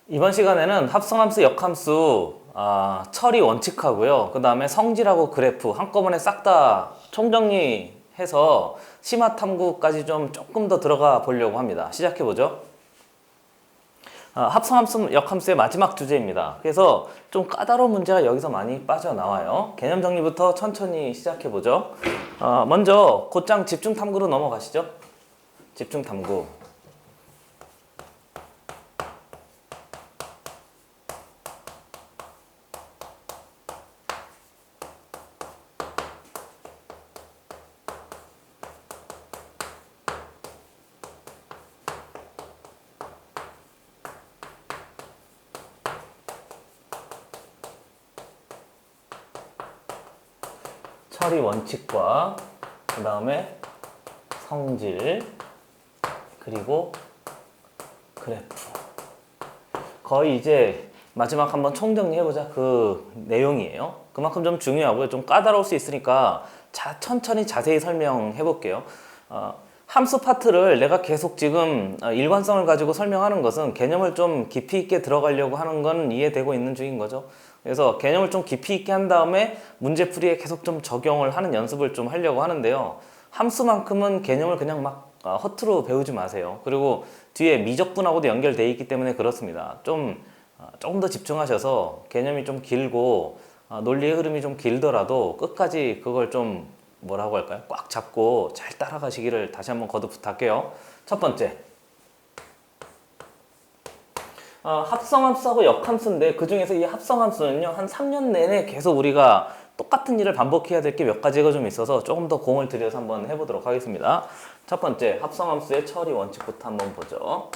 이번 시간에는 합성함수, 역함수 처리 원칙하고요. 그 다음에 성질하고 그래프 한꺼번에 싹 다 총정리해서 심화 탐구까지 좀 조금 더 들어가 보려고 합니다. 시작해 보죠. 합성함수, 역함수의 마지막 주제입니다. 그래서 좀 까다로운 문제가 여기서 많이 빠져나와요. 개념 정리부터 천천히 시작해 보죠. 먼저 곧장 집중 탐구로 넘어가시죠. 집중 탐구. 처리 원칙과 그 다음에 성질 그리고 그래프 거의 이제 마지막 한번 총정리해보자 그 내용이에요. 그만큼 좀 중요하고요. 좀 까다로울 수 있으니까 천천히 자세히 설명해 볼게요. 함수 파트를 내가 계속 지금 일관성을 가지고 설명하는 것은 개념을 좀 깊이 있게 들어가려고 하는 건 이해되고 있는 중인 거죠. 그래서 개념을 좀 깊이 있게 한 다음에 문제풀이에 계속 좀 적용을 하는 연습을 좀 하려고 하는데요. 함수만큼은 개념을 그냥 막 허투루 배우지 마세요. 그리고 뒤에 미적분하고도 연결되어 있기 때문에 그렇습니다. 조금 더 집중하셔서 개념이 좀 길고 논리의 흐름이 좀 길더라도 끝까지 그걸 좀 뭐라고 할까요? 꽉 잡고 잘 따라가시기를 다시 한번 거듭 부탁해요. 첫 번째, 합성함수하고 역함수인데 그 중에서 이 합성함수는요 한 3년 내내 계속 우리가 똑같은 일을 반복해야 될 게 몇 가지가 좀 있어서 조금 더 공을 들여서 한번 해보도록 하겠습니다. 첫 번째, 합성함수의 처리 원칙부터 한번 보죠.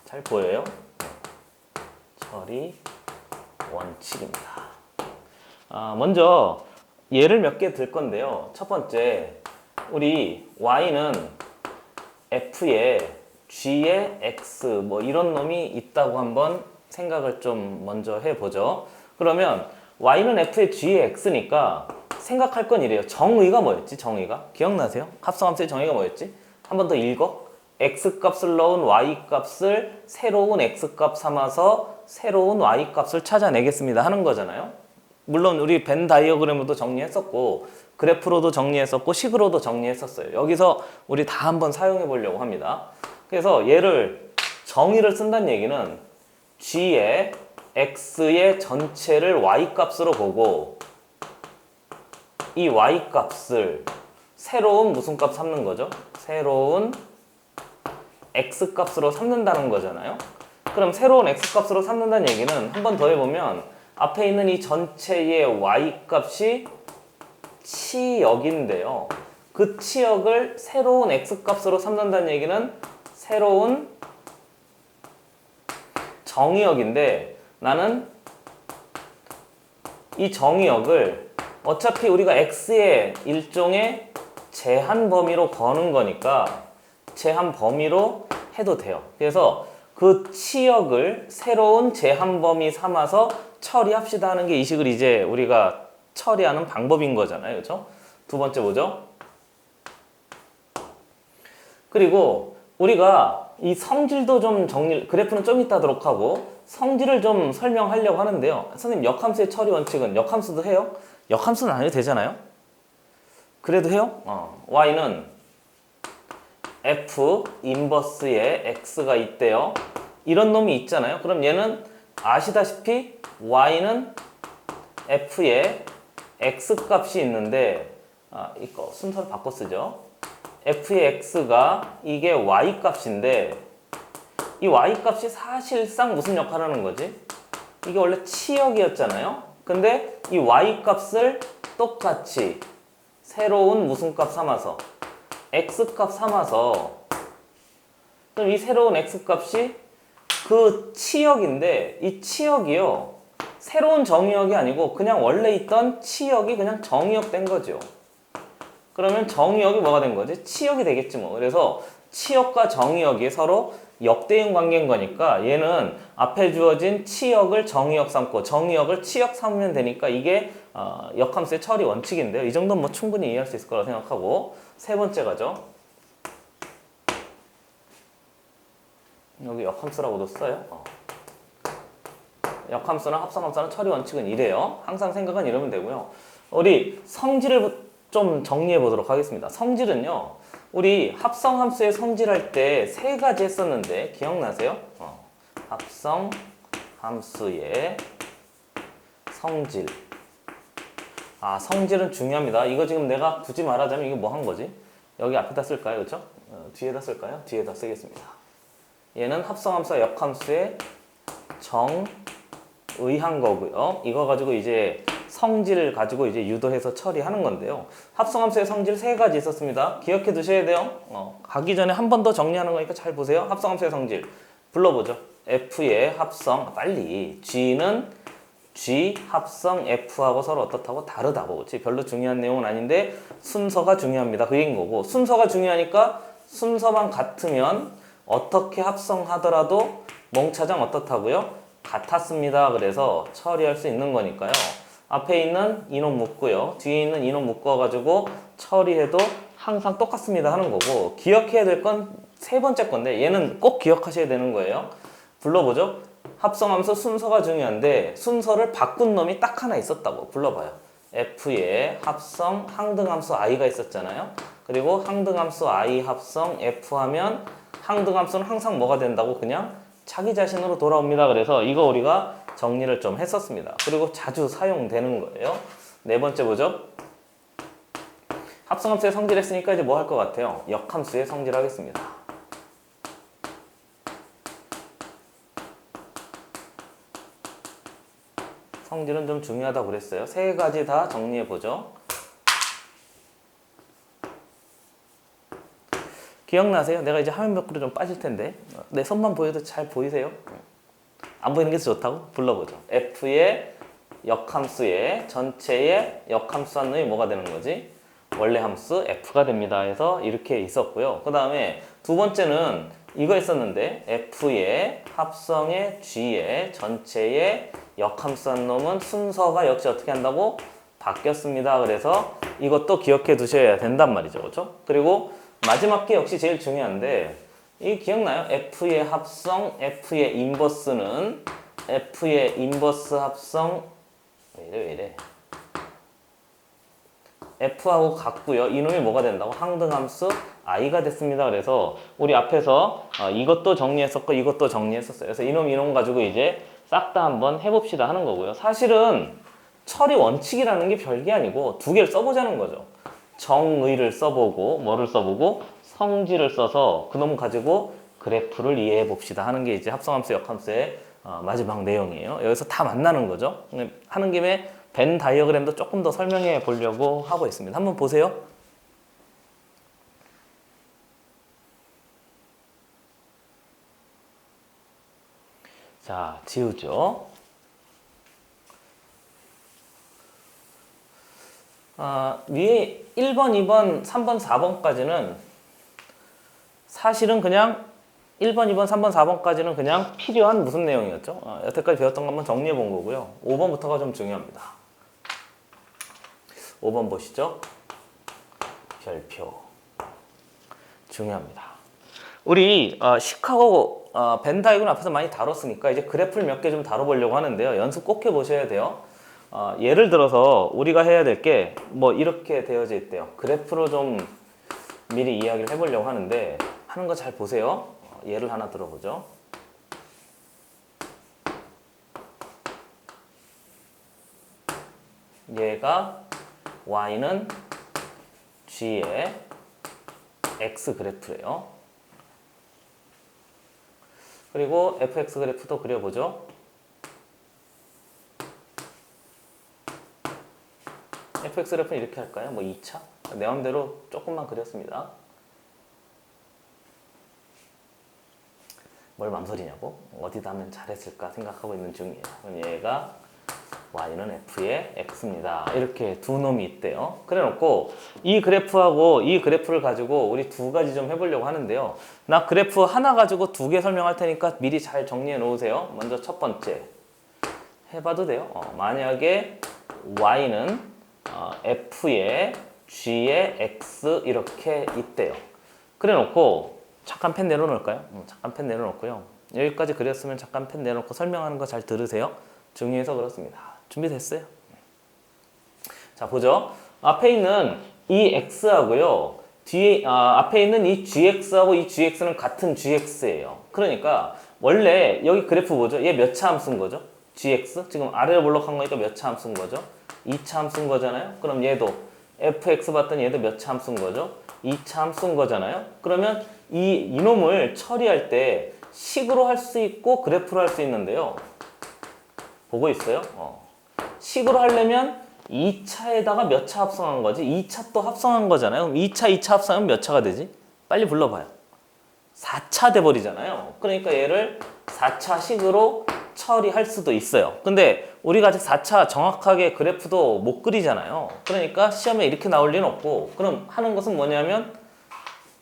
잘 보여요? 처리 원칙입니다. 먼저 예를 몇 개 들 건데요. 첫 번째, 우리 y는 f에 g에 x 뭐 이런 놈이 있다고 한번 생각을 좀 먼저 해보죠. 그러면 y는 f에 g에 x니까 생각할 건 이래요. 정의가 뭐였지? 정의가 기억나세요? 합성함수의 정의가 뭐였지? 한 번 더 읽어. x 값을 넣은 y 값을 새로운 x 값 삼아서 새로운 y 값을 찾아내겠습니다 하는 거잖아요. 물론 우리 벤 다이어그램으로도 정리했었고 그래프로도 정리했었고 식으로도 정리했었어요. 여기서 우리 다 한번 사용해 보려고 합니다. 그래서 정의를 쓴다는 얘기는 g의 x의 전체를 y 값으로 보고 이 y 값을 새로운 무슨 값 삼는 거죠? 새로운 x 값으로 삼는다는 거잖아요. 그럼 새로운 x 값으로 삼는다는 얘기는 한 번 더 해보면 앞에 있는 이 전체의 y 값이 치역인데요. 그 치역을 새로운 x 값으로 삼는다는 얘기는 새로운 정의역인데 나는 이 정의역을 어차피 우리가 x의 일종의 제한 범위로 거는 거니까 제한 범위로 해도 돼요. 그래서 그 치역을 새로운 제한 범위 삼아서 처리합시다 하는 게 이 식을 이제 우리가 처리하는 방법인 거잖아요. 그렇죠? 두 번째 뭐죠? 그리고 우리가 이 성질도 좀 그래프는 좀 이따 하도록 하고 성질을 좀 설명하려고 하는데요. 선생님, 역함수의 처리 원칙은 역함수도 해요? 역함수는 안 해도 되잖아요? 그래도 해요? y는 f 인버스에 x가 있대요. 이런 놈이 있잖아요. 그럼 얘는 아시다시피 y는 f에 x 값이 있는데 이거 순서를 바꿔 쓰죠. f의 x가 이게 y 값인데 이 y 값이 사실상 무슨 역할을 하는 거지? 이게 원래 치역이었잖아요. 근데 이 y 값을 똑같이 새로운 무슨 값 삼아서 x 값 삼아서 그럼 이 새로운 x 값이 그 치역인데 이 치역이요 새로운 정의역이 아니고 그냥 원래 있던 치역이 그냥 정의역 된 거죠. 그러면 정의역이 뭐가 된 거지? 치역이 되겠지 뭐. 그래서 치역과 정의역이 서로 역대응 관계인 거니까 얘는 앞에 주어진 치역을 정의역 삼고 정의역을 치역 삼으면 되니까 이게 역함수의 처리 원칙인데요. 이 정도는 뭐 충분히 이해할 수 있을 거라고 생각하고 세 번째 가죠. 여기 역함수라고도 써요. 역함수나 합성함수나 처리 원칙은 이래요. 항상 생각은 이러면 되고요. 우리 성질을 좀 정리해 보도록 하겠습니다. 성질은요, 우리 합성함수의 성질할 때 세 가지 했었는데 기억나세요? 합성함수의 성질. 성질은 중요합니다. 이거 지금 내가 굳이 말하자면 이거 뭐 한 거지? 여기 앞에다 쓸까요? 그렇죠? 뒤에다 쓸까요? 뒤에다 쓰겠습니다. 얘는 합성함수와 역함수의 정의한 거고요. 이거 가지고 이제 성질을 가지고 이제 유도해서 처리하는 건데요. 합성함수의 성질 세 가지 있었습니다. 기억해 두셔야 돼요. 가기 전에 한 번 더 정리하는 거니까 잘 보세요. 합성함수의 성질 불러보죠. F의 합성, 빨리. G는 G 합성 F하고 서로 어떻다고 다르다고. 그치? 별로 중요한 내용은 아닌데 순서가 중요합니다. 그 얘기인 거고, 순서가 중요하니까 순서만 같으면 어떻게 합성하더라도 몽차장 어떻다고요? 같았습니다. 그래서 처리할 수 있는 거니까요. 앞에 있는 이놈 묶고요. 뒤에 있는 이놈 묶어가지고 처리해도 항상 똑같습니다 하는 거고, 기억해야 될 건 세 번째 건데 얘는 꼭 기억하셔야 되는 거예요. 불러보죠. 합성함수 순서가 중요한데 순서를 바꾼 놈이 딱 하나 있었다고. 불러봐요. F의 합성 항등함수 i가 있었잖아요. 그리고 항등함수 i 합성 F 하면 항등함수는 항상 뭐가 된다고? 그냥 자기 자신으로 돌아옵니다. 그래서 이거 우리가 정리를 좀 했었습니다. 그리고 자주 사용되는 거예요. 네 번째 보죠. 합성함수의 성질 했으니까 이제 뭐 할 것 같아요? 역함수의 성질 하겠습니다. 성질은 좀 중요하다고 그랬어요. 세 가지 다 정리해 보죠. 기억나세요? 내가 이제 화면 밖으로 좀 빠질 텐데 내 손만 보여도 잘 보이세요? 안 보이는 게 좋다고? 불러보죠. F의 역함수의 전체의 역함수 한 놈이 뭐가 되는 거지? 원래 함수 F가 됩니다 해서 이렇게 있었고요. 그 다음에 두 번째는 이거 있었는데 F의 합성의 G의 전체의 역함수 한 놈은 순서가 역시 어떻게 한다고? 바뀌었습니다. 그래서 이것도 기억해 두셔야 된단 말이죠. 그렇죠? 그리고 마지막 게 역시 제일 중요한데 이 기억나요? F의 합성, F의 인버스는 F의 인버스 합성 왜 이래 F하고 같고요. 이놈이 뭐가 된다고? 항등함수 i가 됐습니다. 그래서 우리 앞에서 이것도 정리했었고 이것도 정리했었어요. 그래서 이놈 가지고 이제 싹 다 한번 해봅시다 하는 거고요. 사실은 처리 원칙이라는 게 별게 아니고 두 개를 써보자는 거죠. 정의를 써보고 뭐를 써보고 성질을 써서 그놈 가지고 그래프를 이해해 봅시다 하는 게 이제 합성함수 역함수의 마지막 내용이에요. 여기서 다 만나는 거죠. 하는 김에 벤 다이어그램도 조금 더 설명해 보려고 하고 있습니다. 한번 보세요. 자, 지우죠. 위에 1번, 2번, 3번, 4번까지는 사실은 그냥 1번, 2번, 3번, 4번까지는 그냥 필요한 무슨 내용이었죠? 여태까지 배웠던 거 한번 정리해 본 거고요. 5번부터가 좀 중요합니다. 5번 보시죠. 별표. 중요합니다. 우리 시카고 벤 다이어그램 앞에서 많이 다뤘으니까 이제 그래프를 몇 개 좀 다뤄보려고 하는데요. 연습 꼭 해보셔야 돼요. 예를 들어서 우리가 해야 될 게 뭐 이렇게 되어져 있대요. 그래프로 좀 미리 이야기를 해보려고 하는데 하는 거 잘 보세요. 예를 하나 들어보죠. 얘가 y는 g의 x 그래프래요. 그리고 fx 그래프도 그려보죠. fx 그래프는 이렇게 할까요? 뭐 2차? 내 맘대로 조금만 그렸습니다. 뭘 망설이냐고? 어디다 하면 잘했을까 생각하고 있는 중이에요. 그럼 얘가 y는 f의 x입니다. 이렇게 두 놈이 있대요. 그래 놓고 이 그래프하고 이 그래프를 가지고 우리 두 가지 좀 해보려고 하는데요. 나 그래프 하나 가지고 두 개 설명할 테니까 미리 잘 정리해 놓으세요. 먼저 첫 번째 해봐도 돼요. 만약에 y는 f의 g의 x 이렇게 있대요. 그래 놓고 잠깐 펜 내려놓을까요? 잠깐 펜 내려놓고요. 여기까지 그렸으면 잠깐 펜 내놓고 설명하는 거 잘 들으세요. 중요해서 그렇습니다. 준비됐어요? 자, 보죠. 앞에 있는 이 x하고요. 앞에 있는 이 gx하고 이 gx는 같은 gx예요. 그러니까 원래 여기 그래프 보죠. 얘 몇 차 함수인 거죠? gx? 지금 아래로 볼록한 거니까 몇 차 함수인 거죠? 2차 함수인 거잖아요. 그럼 얘도 fx 봤더니 얘도 몇 차 함수인 거죠? 2차 함수인 거잖아요. 그러면 이놈을 처리할 때 식으로 할 수 있고 그래프로 할 수 있는데요. 보고 있어요? 식으로 하려면 2차에다가 몇 차 합성한 거지? 2차 또 합성한 거잖아요. 그럼 2차 합성하면 몇 차가 되지? 빨리 불러봐요. 4차 돼버리잖아요. 그러니까 얘를 4차식으로 처리할 수도 있어요. 근데 우리가 아직 4차 정확하게 그래프도 못 그리잖아요. 그러니까 시험에 이렇게 나올 리는 없고, 그럼 하는 것은 뭐냐면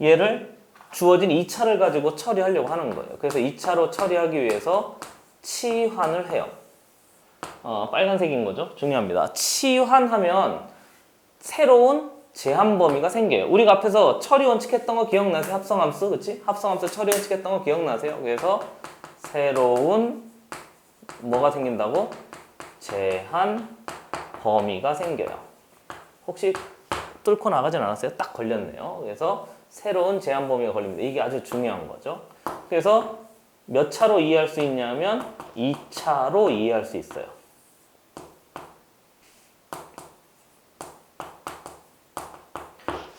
얘를 주어진 2차를 가지고 처리하려고 하는 거예요. 그래서 2차로 처리하기 위해서 치환을 해요. 빨간색인 거죠. 중요합니다. 치환하면 새로운 제한 범위가 생겨요. 우리가 앞에서 처리 원칙 했던 거 기억나세요? 합성함수, 그치? 합성함수 처리 원칙 했던 거 기억나세요? 그래서 새로운 뭐가 생긴다고? 제한 범위가 생겨요. 혹시 뚫고 나가진 않았어요? 딱 걸렸네요. 그래서 새로운 제한 범위가 걸립니다. 이게 아주 중요한 거죠. 그래서 몇 차로 이해할 수 있냐면 2차로 이해할 수 있어요.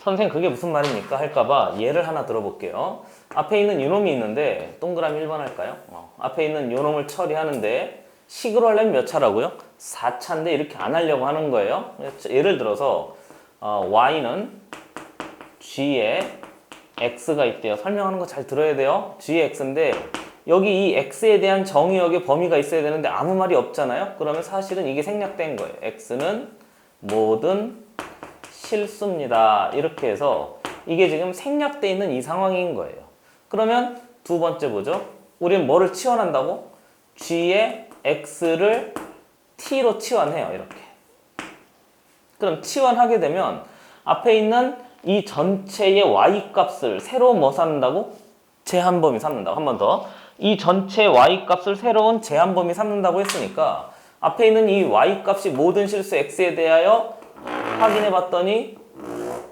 선생님 그게 무슨 말입니까? 할까봐 예를 하나 들어볼게요. 앞에 있는 이놈이 있는데 동그라미 1번 할까요? 앞에 있는 이놈을 처리하는데 식으로 하려면 몇 차라고요? 4차인데 이렇게 안 하려고 하는 거예요. 예를 들어서 y는 g에 x가 있대요. 설명하는 거 잘 들어야 돼요. g에 x인데 여기 이 x에 대한 정의역의 범위가 있어야 되는데 아무 말이 없잖아요. 그러면 사실은 이게 생략된 거예요. x는 모든 실수입니다. 이렇게 해서 이게 지금 생략돼 있는 이 상황인 거예요. 그러면 두 번째 보죠. 우리는 뭐를 치환한다고? g의 x를 t로 치환해요. 이렇게. 그럼 치환하게 되면 앞에 있는 이 전체의 y 값을 새로운 뭐 삼는다고? 제한 범위 삼는다고. 한 번 더. 이 전체 y 값을 새로운 제한 범위 삼는다고 했으니까 앞에 있는 이 y 값이 모든 실수 x에 대하여 확인해 봤더니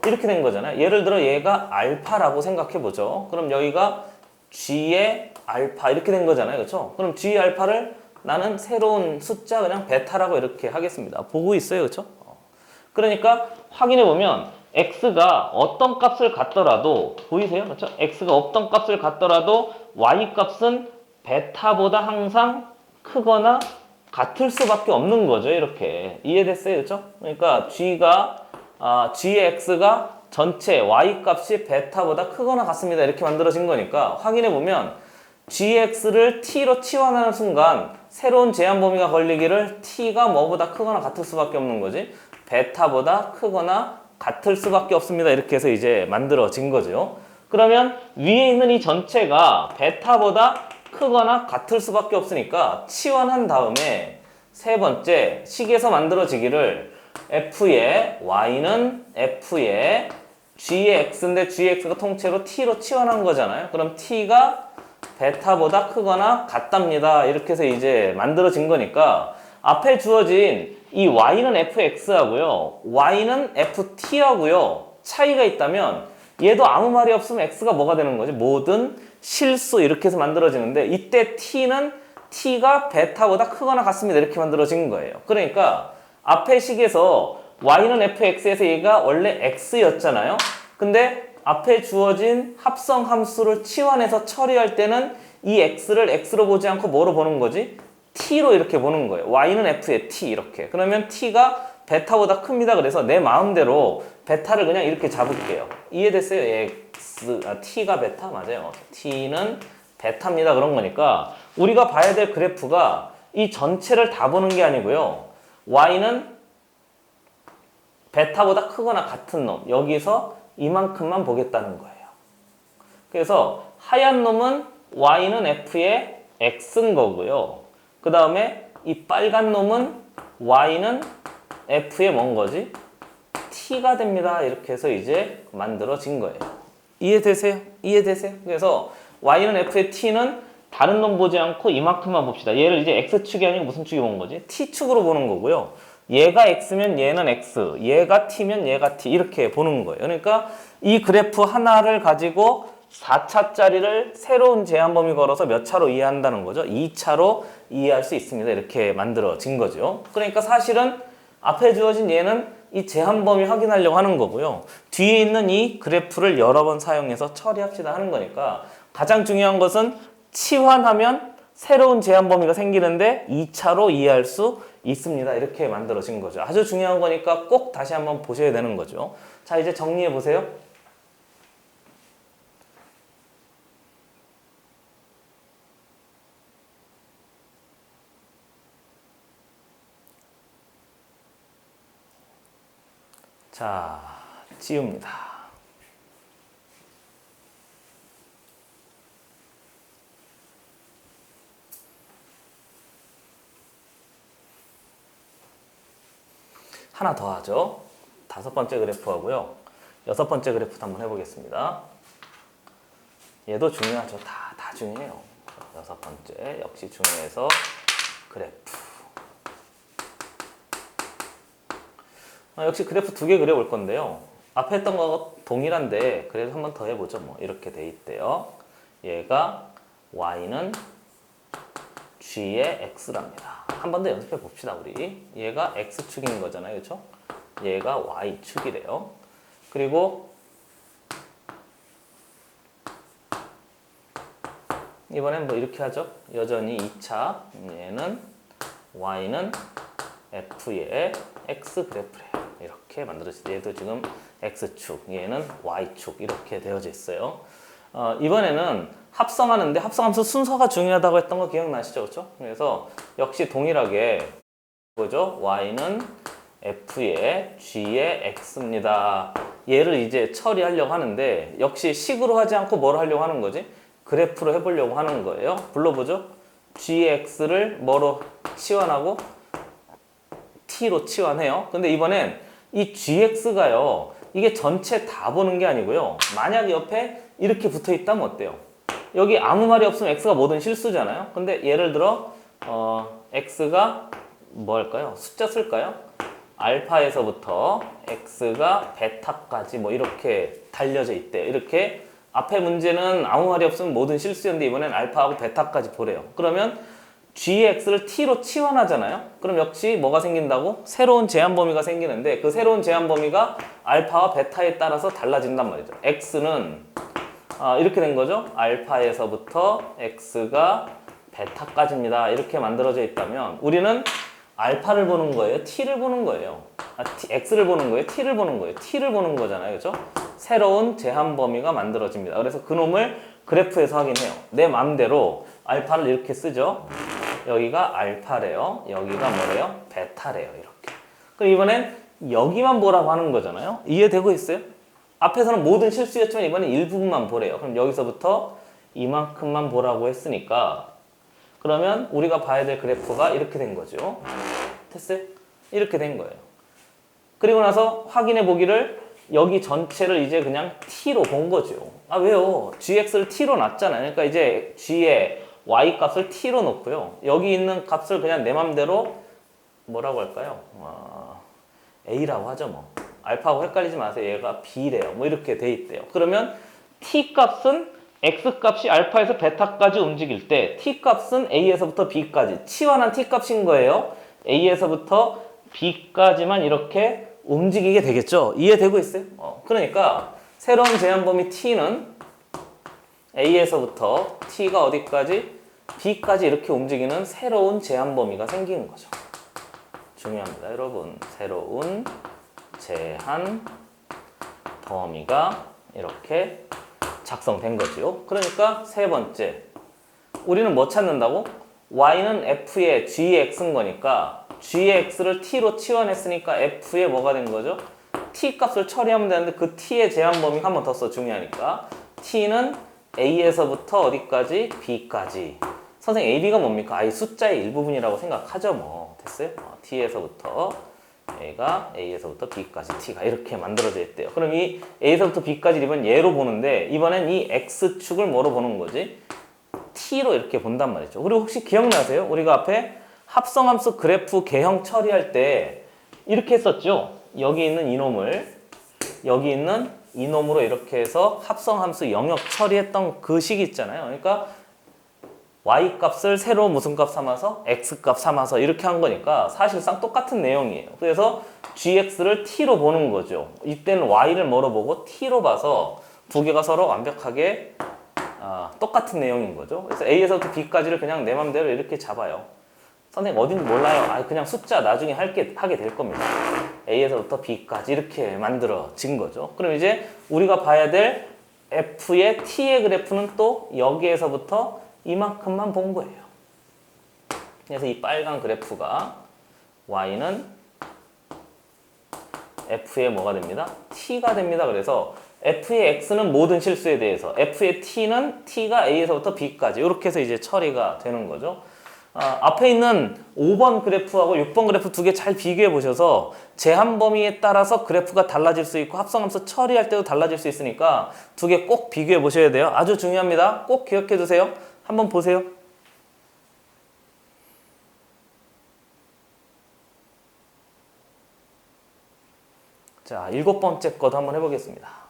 이렇게 된 거잖아요. 예를 들어 얘가 알파라고 생각해 보죠. 그럼 여기가 g의 알파 이렇게 된 거잖아요. 그렇죠? 그럼 g의 알파를 나는 새로운 숫자 그냥 베타라고 이렇게 하겠습니다. 보고 있어요. 그렇죠? 그러니까 확인해 보면 x가 어떤 값을 갖더라도 보이세요? 그렇죠? x가 어떤 값을 갖더라도 y 값은 베타보다 항상 크거나 같을 수밖에 없는 거죠. 이렇게 이해됐어요? 그렇죠? 그러니까 g의 x가 전체 y 값이 베타보다 크거나 같습니다. 이렇게 만들어진 거니까 확인해 보면 gx를 t로 치환하는 순간 새로운 제한 범위가 걸리기를 t가 뭐보다 크거나 같을 수밖에 없는 거지. 베타보다 크거나 같을 수밖에 없습니다. 이렇게 해서 이제 만들어진 거죠. 그러면 위에 있는 이 전체가 베타보다 크거나 같을 수밖에 없으니까 치환한 다음에 세 번째 식에서 만들어지기를 f의 y는 f의 g의 x인데 g의 x가 통째로 t로 치환한 거잖아요. 그럼 t가 베타보다 크거나 같답니다. 이렇게 해서 이제 만들어진 거니까 앞에 주어진 이 y는 fx하고요. y는 ft하고요. 차이가 있다면 얘도 아무 말이 없으면 x가 뭐가 되는 거지? 모든 실수 이렇게 해서 만들어지는데 이때 t는 t가 베타보다 크거나 같습니다. 이렇게 만들어진 거예요. 그러니까 앞의 식에서 y는 fx에서 얘가 원래 x였잖아요. 근데 앞에 주어진 합성 함수를 치환해서 처리할 때는 이 x를 x로 보지 않고 뭐로 보는 거지? t로 이렇게 보는 거예요. y는 f의 t 이렇게. 그러면 t가 베타보다 큽니다. 그래서 내 마음대로 베타를 그냥 이렇게 잡을게요. 이해됐어요? t가 베타 맞아요. t는 베타입니다. 그런 거니까 우리가 봐야 될 그래프가 이 전체를 다 보는 게 아니고요. y는 베타보다 크거나 같은 놈. 여기서 이만큼만 보겠다는 거예요. 그래서 하얀 놈은 y는 f의 x인 거고요. 그 다음에 이 빨간 놈은 y는 f의 뭔 거지? t가 됩니다. 이렇게 해서 이제 만들어진 거예요. 이해되세요? 이해되세요? 그래서 y는 f의 t는 다른 놈 보지 않고 이만큼만 봅시다. 얘를 이제 x축이 아니고 무슨 축이 보는 거지? t축으로 보는 거고요. 얘가 x면 얘는 x, 얘가 t면 얘가 t 이렇게 보는 거예요. 그러니까 이 그래프 하나를 가지고 4차짜리를 새로운 제한 범위 걸어서 몇 차로 이해한다는 거죠? 2차로 이해할 수 있습니다. 이렇게 만들어진 거죠. 그러니까 사실은 앞에 주어진 얘는 이 제한 범위 확인하려고 하는 거고요. 뒤에 있는 이 그래프를 여러 번 사용해서 처리합시다 하는 거니까 가장 중요한 것은 치환하면 새로운 제한 범위가 생기는데 2차로 이해할 수 있습니다. 이렇게 만들어진 거죠. 아주 중요한 거니까 꼭 다시 한번 보셔야 되는 거죠. 자, 이제 정리해 보세요. 자, 지웁니다. 하나 더 하죠. 5번째 그래프 하고요. 6번째 그래프도 한번 해보겠습니다. 얘도 중요하죠. 다 중요해요. 6번째 역시 중요해서 그래프. 역시 그래프 2개 그려볼 건데요. 앞에 했던 거하고 동일한데 그래도 한 번 더 해보죠. 뭐 이렇게 돼 있대요. 얘가 y는 g의 x랍니다. 한 번 더 연습해 봅시다. 우리 얘가 x축인 거잖아요. 그렇죠? 얘가 y축이래요. 그리고 이번엔 뭐 이렇게 하죠. 여전히 2차 얘는 y는 f의 x 그래프래요. 이렇게 만들어졌어요. 얘도 지금 x축, 얘는 y축 이렇게 되어져 있어요. 이번에는 합성하는데 합성하면서 순서가 중요하다고 했던 거 기억나시죠? 그렇죠? 그래서 역시 동일하게 그죠? y는 f의 g의 x입니다. 얘를 이제 처리하려고 하는데 역시 식으로 하지 않고 뭘 하려고 하는 거지? 그래프로 해보려고 하는 거예요. 불러보죠. g의 x를 뭐로 치환하고 t로 치환해요. 근데 이번엔 이 gx가요. 이게 전체 다 보는 게 아니고요. 만약 옆에 이렇게 붙어 있다면 어때요? 여기 아무 말이 없으면 x가 뭐든 실수잖아요. 근데 예를 들어 x가 뭐 할까요? 숫자 쓸까요? 알파에서부터 x가 베타까지 뭐 이렇게 달려져 있대. 이렇게 앞에 문제는 아무 말이 없으면 뭐든 실수였는데 이번엔 알파하고 베타까지 보래요. 그러면 gx를 t로 치환하잖아요. 그럼 역시 뭐가 생긴다고? 새로운 제한 범위가 생기는데 그 새로운 제한 범위가 알파와 베타에 따라서 달라진단 말이죠. x는 이렇게 된 거죠. 알파에서부터 x가 베타까지입니다. 이렇게 만들어져 있다면 우리는 알파를 보는 거예요? t를 보는 거예요? x를 보는 거예요? t를 보는 거예요? t를 보는 거잖아요. 그죠? 새로운 제한 범위가 만들어집니다. 그래서 그놈을 그래프에서 확인해요. 내 마음대로 알파를 이렇게 쓰죠. 여기가 알파래요. 여기가 뭐래요? 베타래요. 이렇게. 그럼 이번엔 여기만 보라고 하는 거잖아요. 이해되고 있어요? 앞에서는 모든 실수였지만 이번엔 일부분만 보래요. 그럼 여기서부터 이만큼만 보라고 했으니까 그러면 우리가 봐야 될 그래프가 이렇게 된 거죠. 됐어요? 이렇게 된 거예요. 그리고 나서 확인해 보기를 여기 전체를 이제 그냥 t로 본 거죠. 아 왜요? gx를 t로 놨잖아요. 그러니까 이제 g의 y 값을 t로 놓고요. 여기 있는 값을 그냥 내 맘대로 뭐라고 할까요? a라고 하죠 뭐. 알파하고 헷갈리지 마세요. 얘가 b래요. 뭐 이렇게 돼 있대요. 그러면 t 값은 x 값이 알파에서 베타까지 움직일 때 t 값은 a에서부터 b까지 치환한 t 값인 거예요. a에서부터 b까지만 이렇게 움직이게 되겠죠. 이해되고 있어요? 그러니까 새로운 제한 범위 t는 a에서부터 t가 어디까지? b까지 이렇게 움직이는 새로운 제한 범위가 생기는 거죠. 중요합니다, 여러분. 새로운 제한 범위가 이렇게 작성된 거죠. 그러니까 세 번째, 우리는 뭐 찾는다고? y는 f의 g의 x인 거니까 g의 x를 t로 치환했으니까 f의 뭐가 된 거죠? t 값을 처리하면 되는데 그 t의 제한 범위 한 번 더 써. 중요하니까 t는 a에서부터 어디까지? b까지. 선생님 ab가 뭡니까? 이 숫자의 일부분이라고 생각하죠 뭐. 됐어요? t에서부터 a에서부터 b까지 t가 이렇게 만들어져 있대요. 그럼 이 a에서부터 b까지 이번 얘로 보는데 이번엔 이 x축을 뭐로 보는 거지? t로 이렇게 본단 말이죠. 그리고 혹시 기억나세요? 우리가 앞에 합성함수 그래프 개형 처리할 때 이렇게 했었죠? 여기 있는 이놈을 여기 있는 이놈으로 이렇게 해서 합성함수 영역 처리했던 그 식 있잖아요. 그러니까 y 값을 새로 무슨 값 삼아서 x 값 삼아서 이렇게 한 거니까 사실상 똑같은 내용이에요. 그래서 gx를 t로 보는 거죠. 이때는 y를 뭐로 보고 t로 봐서 두 개가 서로 완벽하게 똑같은 내용인 거죠. 그래서 a에서부터 b까지를 그냥 내 맘대로 이렇게 잡아요. 선생님 어딘지 몰라요. 그냥 숫자 나중에 하게 될 겁니다. a에서부터 b까지 이렇게 만들어진 거죠. 그럼 이제 우리가 봐야 될 f의 t의 그래프는 또 여기에서부터 이만큼만 본 거예요. 그래서 이 빨간 그래프가 y는 f의 뭐가 됩니다? t가 됩니다. 그래서 f의 x는 모든 실수에 대해서, f의 t는 t가 a에서부터 b까지 이렇게 해서 이제 처리가 되는 거죠. 앞에 있는 5번 그래프하고 6번 그래프 두 개 잘 비교해 보셔서 제한 범위에 따라서 그래프가 달라질 수 있고 합성함수 처리할 때도 달라질 수 있으니까 두 개 꼭 비교해 보셔야 돼요. 아주 중요합니다. 꼭 기억해 두세요. 한번 보세요. 자, 7번째 것도 한번 해보겠습니다.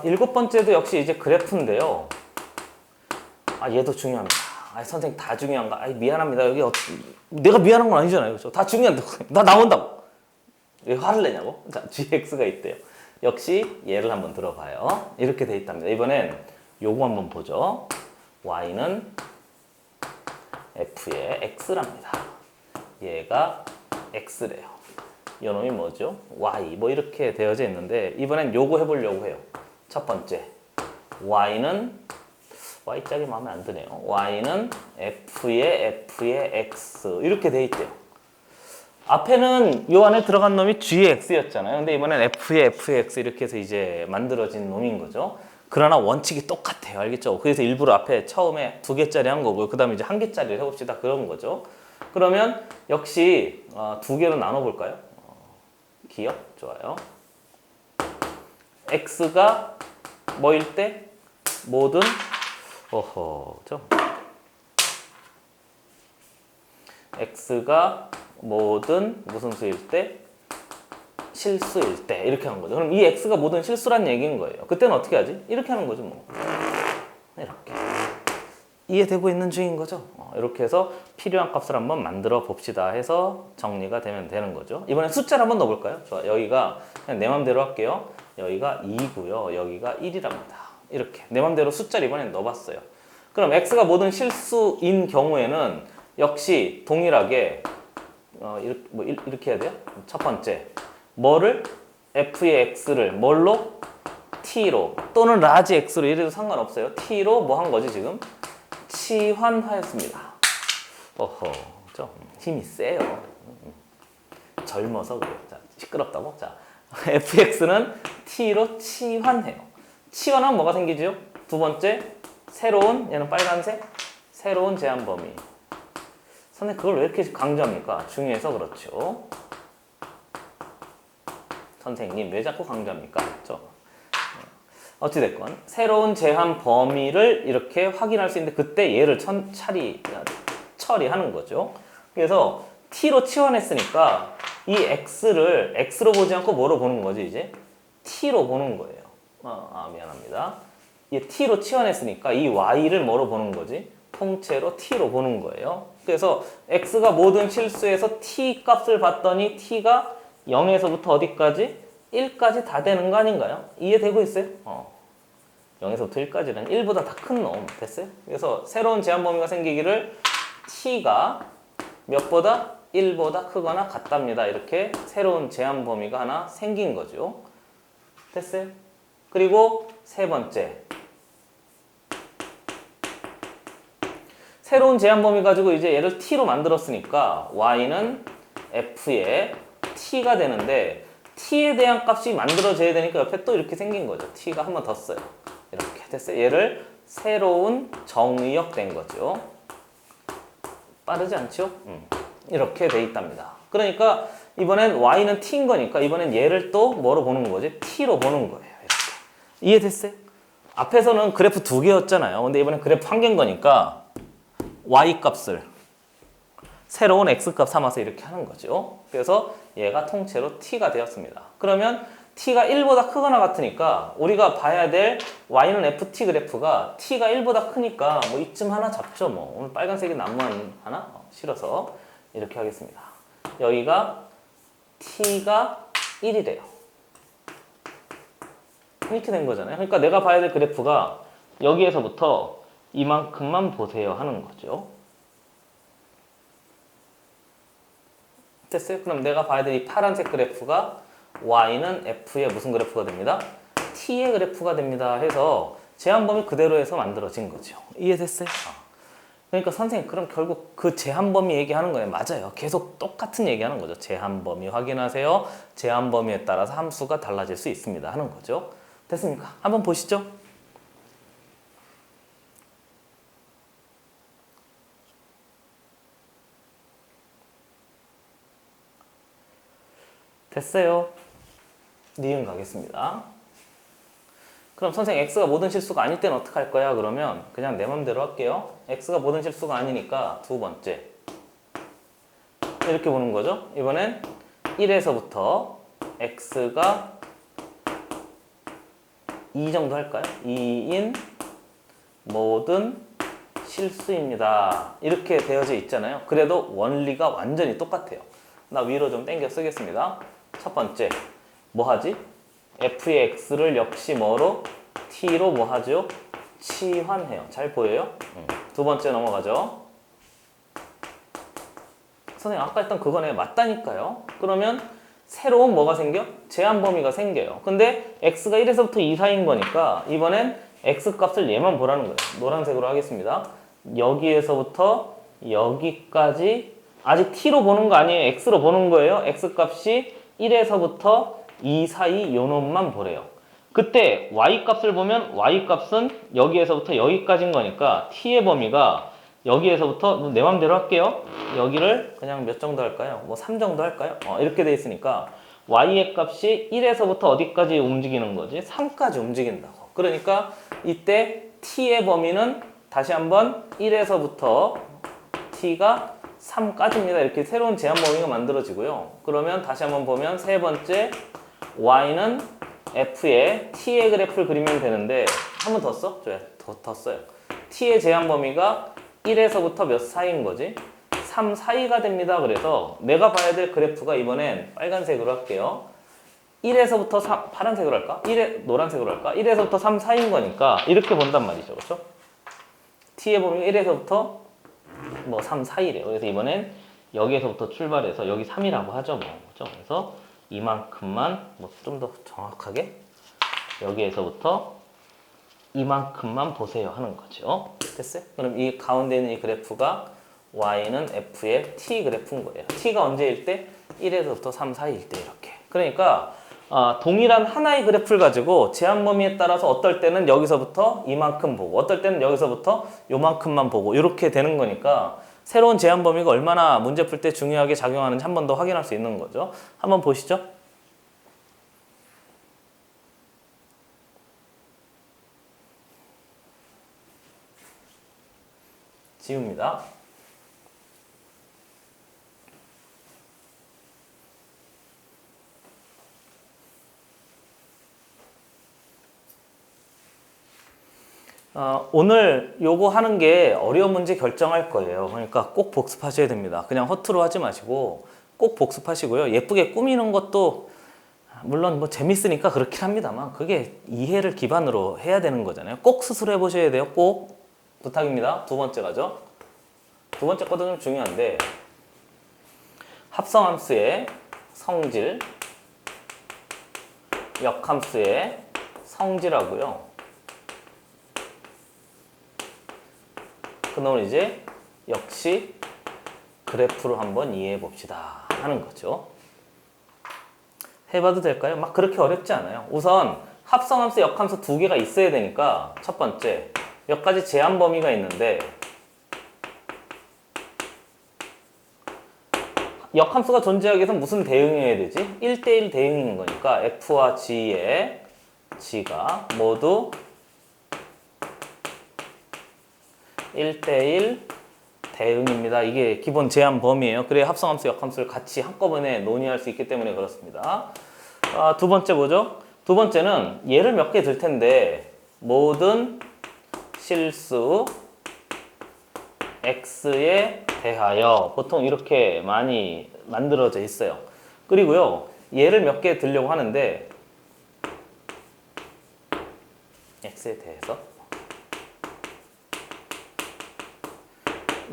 일곱 번째도 역시 이제 그래프인데요. 얘도 중요합니다. 선생님 다 중요한가? 미안합니다. 여기 내가 미안한 건 아니잖아요. 그렇죠? 다 중요한다고. 나 나온다고. 왜 화를 내냐고? 자, gx가 있대요. 역시 얘를 한번 들어봐요. 이렇게 돼 있답니다. 이번엔 요거 한번 보죠. y는 f의 x랍니다. 얘가 x래요. 요놈이 뭐죠? y 뭐 이렇게 되어져 있는데 이번엔 요거 해보려고 해요. 첫 번째 y는 y짝이 마음에 안 드네요. y는 f의 x 이렇게 돼 있대요. 앞에는 요 안에 들어간 놈이 g의 x였잖아요. 근데 이번엔 f의 x 이렇게 해서 이제 만들어진 놈인 거죠. 그러나 원칙이 똑같아요. 알겠죠? 그래서 일부러 앞에 처음에 2개짜리 한 거고요. 그 다음에 이제 1개짜리를 해봅시다. 그런 거죠. 그러면 역시 2개로 나눠볼까요? 기억? 좋아요. x가 뭐일 때? 모든 x가 모든 무슨 수일 때? 실수일 때 이렇게 하는 거죠. 그럼 이 x가 모든 실수란 얘기인 거예요. 그때는 어떻게 하지? 이렇게 하는 거죠. 뭐 이렇게 이해되고 있는 중인 거죠. 이렇게 해서 필요한 값을 한번 만들어 봅시다 해서 정리가 되면 되는 거죠. 이번엔 숫자를 한번 넣어볼까요? 좋아. 여기가 그냥 내 맘대로 할게요. 여기가 2고요. 여기가 1이랍니다. 이렇게 내 맘대로 숫자를 이번엔 넣어봤어요. 그럼 x가 모든 실수인 경우에는 역시 동일하게 이렇게 해야 돼요. 첫 번째 뭐를? f의 x를 뭘로? t로 또는 라지 x로 이래도 상관없어요. t로 뭐 한 거지 지금? 치환하였습니다. 좀 힘이 세요. 젊어서 그래요. 자, 시끄럽다고? 자, fx는 t로 치환해요. 치환하면 뭐가 생기죠? 두 번째, 새로운, 얘는 빨간색, 새로운 제한 범위. 선생님 그걸 왜 이렇게 강조합니까? 중요해서 그렇죠. 선생님 왜 자꾸 강조합니까? 그렇죠? 어찌됐건 새로운 제한 범위를 이렇게 확인할 수 있는데 그때 얘를 처리하는 거죠. 그래서 t로 치환했으니까 이 x를 x로 보지 않고 뭐로 보는 거지 이제? t로 보는 거예요. 미안합니다. 이 t로 치환했으니까 이 y를 뭐로 보는 거지? 통째로 t로 보는 거예요. 그래서 x가 모든 실수에서 t 값을 봤더니 t가 0에서부터 어디까지? 1까지 다 되는 거 아닌가요? 이해되고 있어요? 0에서부터 1까지는 1보다 다 큰 놈 됐어요? 그래서 새로운 제한 범위가 생기기를 t가 몇보다? 1보다 크거나 같답니다. 이렇게 새로운 제한 범위가 하나 생긴 거죠. 됐어요? 그리고 세 번째 새로운 제한 범위 가지고 이제 얘를 t로 만들었으니까 y는 f의 t가 되는데 t에 대한 값이 만들어져야 되니까 옆에 또 이렇게 생긴 거죠. t가 한 번 더 써요. 이렇게 됐어요. 얘를 새로운 정의역 된 거죠. 빠르지 않죠? 이렇게 돼 있답니다. 그러니까 이번엔 y는 t인 거니까 이번엔 얘를 또 뭐로 보는 거지? t로 보는 거예요. 이렇게. 이해됐어요? 앞에서는 그래프 두 개였잖아요. 근데 이번엔 그래프 한 개인 거니까 y 값을 새로운 x 값 삼아서 이렇게 하는 거죠. 그래서 얘가 통째로 t가 되었습니다. 그러면 t가 1보다 크거나 같으니까 우리가 봐야 될 y는 ft 그래프가 t가 1보다 크니까 뭐 이쯤 하나 잡죠. 뭐 오늘 빨간색이 나무만 하나 실어서 이렇게 하겠습니다. 여기가 t가 1이래요. 이렇게 된 거잖아요. 그러니까 내가 봐야 될 그래프가 여기에서부터 이만큼만 보세요 하는 거죠. 됐어요? 그럼 내가 봐야 될 이 파란색 그래프가 y는 f의 무슨 그래프가 됩니다? t의 그래프가 됩니다 해서 제한범위 그대로 해서 만들어진 거죠. 이해됐어요? 그러니까 선생님 그럼 결국 그 제한범위 얘기하는 거예요. 맞아요. 계속 똑같은 얘기하는 거죠. 제한범위 확인하세요. 제한범위에 따라서 함수가 달라질 수 있습니다 하는 거죠. 됐습니까? 한번 보시죠. 됐어요. 니은 가겠습니다. 그럼 선생님 x가 모든 실수가 아닐 때는 어떻게 할 거야? 그러면 그냥 내 맘대로 할게요. x가 모든 실수가 아니니까 두 번째 이렇게 보는 거죠. 이번엔 1에서부터 x가 2 정도 할까요? 2인 모든 실수입니다. 이렇게 되어져 있잖아요. 그래도 원리가 완전히 똑같아요. 나 위로 좀 당겨 쓰겠습니다. 첫 번째 뭐 하지? f의 x를 역시 뭐로? t로 뭐 하죠? 치환해요. 잘 보여요? 두 번째 넘어가죠. 선생님 아까 했던 그거네. 맞다니까요. 그러면 새로운 뭐가 생겨? 제한 범위가 생겨요. 근데 x가 1에서부터 2 사이인 거니까 이번엔 x 값을 얘만 보라는 거예요. 노란색으로 하겠습니다. 여기에서부터 여기까지 아직 t로 보는 거 아니에요. x로 보는 거예요. x 값이 1에서부터 2 사이 요 놈만 보래요. 그때 y 값을 보면 y 값은 여기에서부터 여기까지인 거니까 t의 범위가 여기에서부터 내 맘대로 할게요. 여기를 그냥 몇 정도 할까요? 뭐 3 정도 할까요? 이렇게 돼 있으니까 y의 값이 1에서부터 어디까지 움직이는 거지? 3까지 움직인다고. 그러니까 이때 t의 범위는 다시 한번 1에서부터 t가 3까지입니다. 이렇게 새로운 제한 범위가 만들어지고요. 그러면 다시 한번 보면 세 번째 y는 f의 t의 그래프를 그리면 되는데 한 번 더 써? 더 써요. t의 제한 범위가 1에서부터 몇 사이인 거지? 3 사이가 됩니다. 그래서 내가 봐야 될 그래프가 이번엔 빨간색으로 할게요. 1에서부터 3, 파란색으로 할까? 노란색으로 할까? 1에서부터 3 사이인 거니까 이렇게 본단 말이죠. 그렇죠? t의 범위가 1에서부터 뭐 3 사이래요. 그래서 이번엔 여기에서부터 출발해서 여기 3이라고 하죠. 뭐. 그렇죠? 그래서 이만큼만 뭐 좀 더 정확하게 여기에서부터 이만큼만 보세요 하는 거죠. 됐어요? 그럼 이 가운데 있는 이 그래프가 y는 f의 t 그래프인 거예요. t가 언제일 때? 1에서부터 3 사이일 때 이렇게. 그러니까 동일한 하나의 그래프를 가지고 제한 범위에 따라서 어떨 때는 여기서부터 이만큼 보고 어떨 때는 여기서부터 요만큼만 보고 이렇게 되는 거니까 새로운 제한 범위가 얼마나 문제 풀 때 중요하게 작용하는지 한 번 더 확인할 수 있는 거죠. 한번 보시죠. 지웁니다. 오늘 요거 하는 게 어려운 문제 결정할 거예요. 그러니까 꼭 복습하셔야 됩니다. 그냥 허투루 하지 마시고 꼭 복습하시고요. 예쁘게 꾸미는 것도 물론 뭐 재밌으니까 그렇긴 합니다만 그게 이해를 기반으로 해야 되는 거잖아요. 꼭 스스로 해보셔야 돼요. 꼭 부탁입니다. 두 번째 가죠. 두 번째 것도 좀 중요한데 합성함수의 성질, 역함수의 성질하고요. 그 놈을 이제 역시 그래프로 한번 이해해 봅시다 하는 거죠. 해봐도 될까요? 막 그렇게 어렵지 않아요. 우선 합성함수, 역함수 두 개가 있어야 되니까 첫 번째 몇 가지 제한 범위가 있는데 역함수가 존재하기 위해서 무슨 대응이어야 되지? 1대1 대응인 거니까 F와 G의 G가 모두 1대1 대응입니다. 이게 기본 제한 범위예요. 그래야 합성함수, 역함수를 같이 한꺼번에 논의할 수 있기 때문에 그렇습니다. 두 번째 뭐죠? 두 번째는 예를 몇 개 들 텐데 모든 실수 x에 대하여 보통 이렇게 많이 만들어져 있어요. 그리고요 예를 몇 개 들려고 하는데 x에 대해서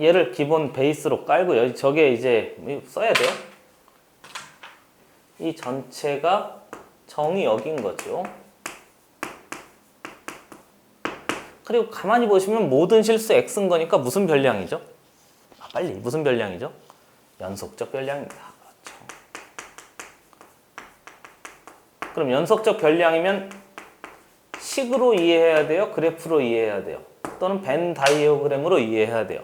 얘를 기본 베이스로 깔고요. 저게 이제 써야 돼요. 이 전체가 정의 역인 거죠. 그리고 가만히 보시면 모든 실수 x인 거니까 무슨 별량이죠? 빨리 무슨 별량이죠? 연속적 별량입니다. 그렇죠. 그럼 연속적 별량이면 식으로 이해해야 돼요? 그래프로 이해해야 돼요? 또는 벤 다이어그램으로 이해해야 돼요?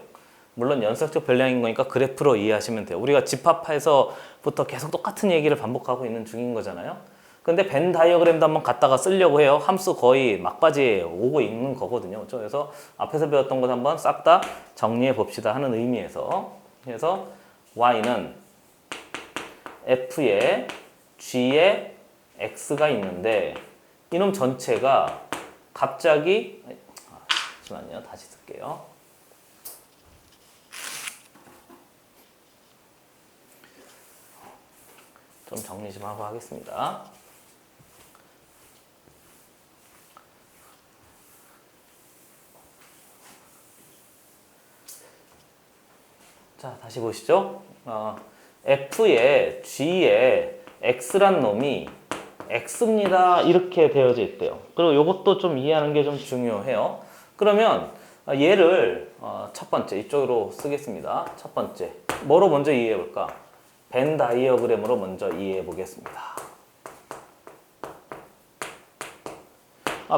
물론 연속적 별량인 거니까 그래프로 이해하시면 돼요. 우리가 집합해서부터 계속 똑같은 얘기를 반복하고 있는 중인 거잖아요. 근데 벤 다이어그램도 한번 갖다가 쓰려고 해요. 함수 거의 막바지에 오고 있는 거거든요. 그래서 앞에서 배웠던 것 한번 싹 다 정리해 봅시다 하는 의미에서. 그래서 y는 f에 g에 x가 있는데 이놈 전체가 갑자기 잠시만요. 다시 쓸게요. 좀 정리 좀 하고 하겠습니다. 자, 다시 보시죠. F에 G에 X란 놈이 X입니다. 이렇게 되어져 있대요. 그리고 이것도 좀 이해하는 게 좀 중요해요. 그러면 얘를 첫 번째 이쪽으로 쓰겠습니다. 첫 번째 뭐로 먼저 이해해 볼까? 벤 다이어그램으로 먼저 이해해 보겠습니다.